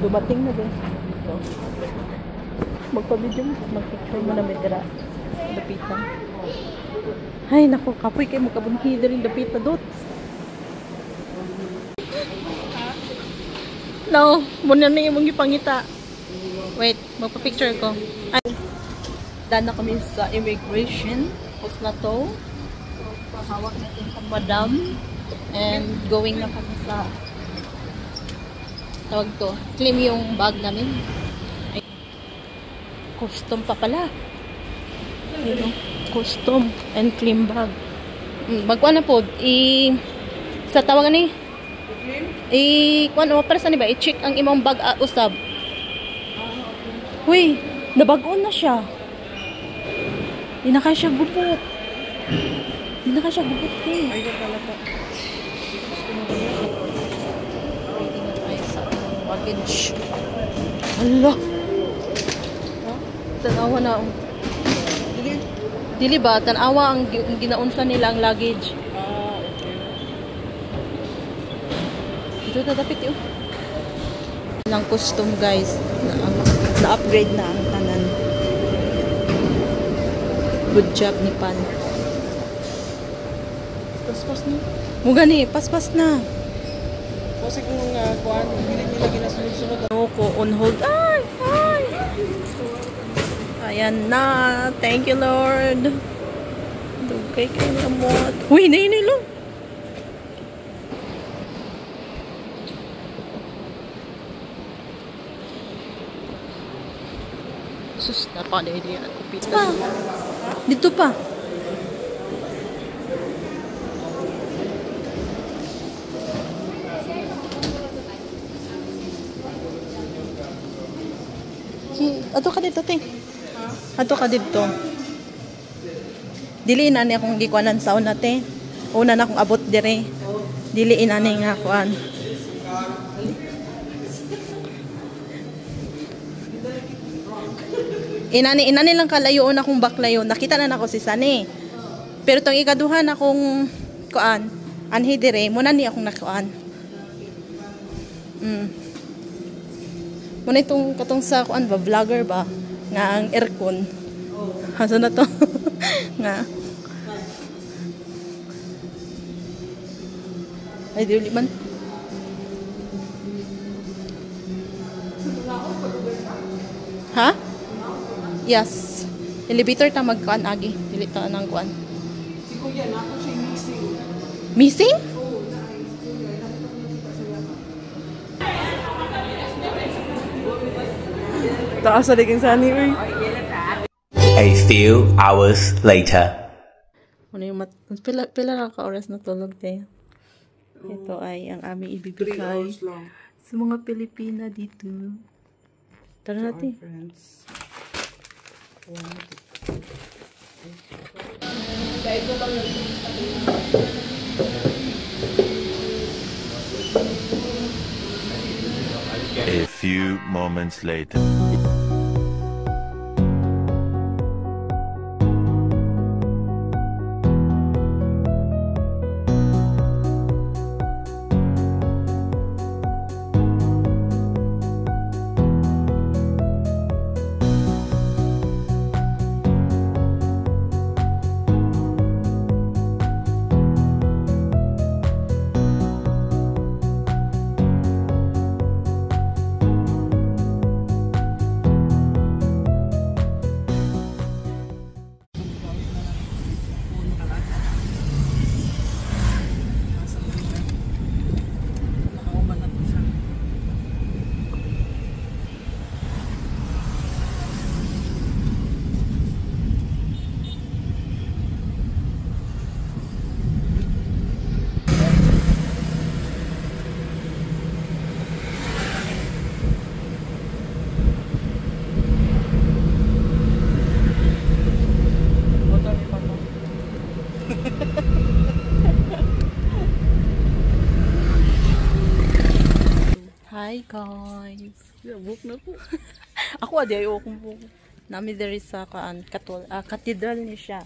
Dumating na din. Ito. Magpa-video mo. Mag-picture mo na may dira. Dapitan. Ay, naku. Kapoy kayo magkabunhi rin dapita dots. No. Muna na yung mga ipangita. Wait. Magpa-picture ko. Ay. Daan na kami sa immigration. Post na to. Hawak natin sa madam. And going na kami sa tawag to. Claim yung bag namin. Ay, custom pa pala. Ito. Custom and claim bag. Bagwa na po. Sa tawagan ni kung para saan ba? I-check ang imong bag usab. Uy, nabagoon na siya. Di na kaya siya gupot. Di na kaya siya gupot eh. Ay, pala po. Waiting na tayo sa luggage. Hala. Tanawa na. Dili ba? Tanawa ang ginaunsa nila ang luggage. Ito tatapit yun. Ng custom guys. Na-upgrade na ang tanan. Good job ni Pan. Paspas na. Muga ni, paspas na. Kasi kung kuhan, hindi nila ginasunod-sunod. Ko on hold. Ay! Ay! Ayan na. Thank you, Lord. Dugay kayo namot. Uy, hinay-hinay lang. Sus, napaday niya. Pa. Dito pa. Ato ka dito, te. Ato ka dito. Dili na ni akong gikuanan sa una, te. Una na akong abot dire. Dili na ni nga kuan. Inani lang kalayo na akong baklayo. Nakita na nako si Sani. Pero tong ikaduhan akong kuan, anhi dire, muna ni akong nakuan. Muna itong katong sa kuan ba, vlogger ba, nga ang aircon. Haso na to. Nga. Ay, di man. Ha? Yes. Elevator ta magkuan agi. Dili ta nang kuan. Si Kuya na ako siya missing. Missing? Taas sa diging sani, uy. A few hours later. Ano yung pila lang ka oras na tulog te. Ito ay ang aming ibibigay sa mga Pilipina dito. Tara natin. Friends. A few moments later. Hi guys. Book na po. Ako adi ayo kung book. Nami diri sa cathedral ni siya.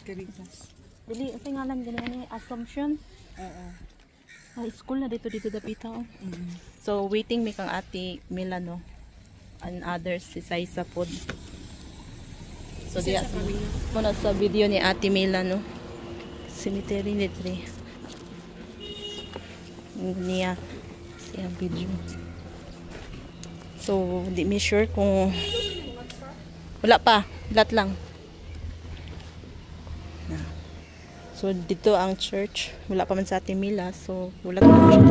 Caritas. Dili sa ngalan gani Assumption. Oo. School na dito dapita oh. So waiting mi kang ate Milano and others si Saisa pod. So diya muna sa video ni ate Milano. Cemetery ni Tre. Niya siya video. So di mi sure kung wala pa, lat lang. So dito ang church, wala pa man sa ating Mila, so wala pa man siya.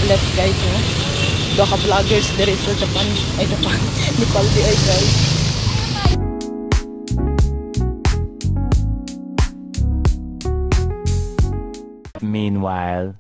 Bless guys, no? Dua ka vloggers diri sa Japan. Ay, Japan. Nepal di ay guys. Meanwhile.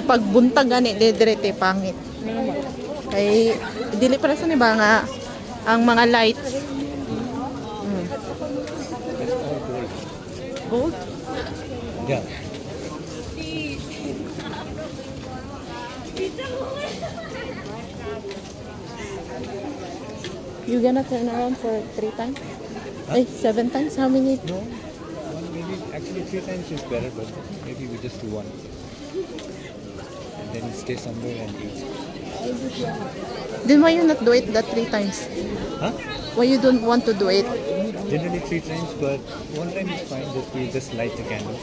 pag buntag gani direte pangit. Kay dili para sa ni ba nga ang mga lights. Gold? Yeah. You gonna turn around for 3 times? Huh? 7 times? How many? No, one maybe actually 3 times is better, but maybe we just do 1. And then stay somewhere and eat. Then why you not do it that 3 times? Huh? Why you don't want to do it? Generally 3 times, but 1 time is fine. That we just light the candles.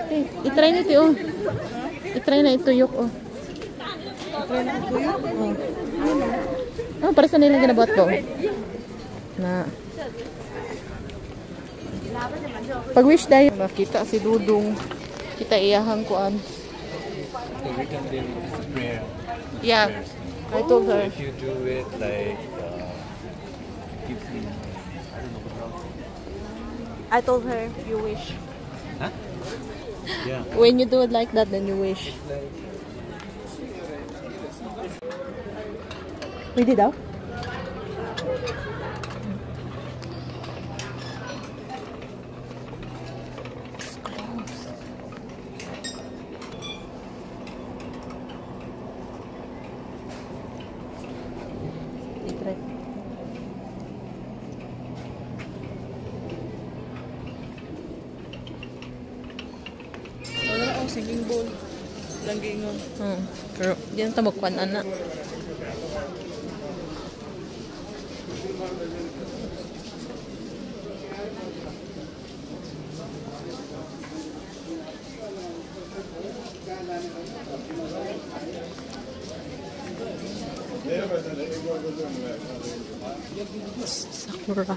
Hey, itry na ito, oh. Itry na ituyok, oh. Try na ito yun. Oh, para sa nilang ginabuhat ko. Na. Pag wish dahil makita si Dudong, kita iyahang kuan. The written day is prayer. Yeah, I told her. If you do it like, gives me, I told her, you wish. huh? Yeah. When you do it like that, then you wish. Pwede daw? I-try. Wala akong singing bowl. Langgingon. Pero di na tabakwan, anak. Sakura.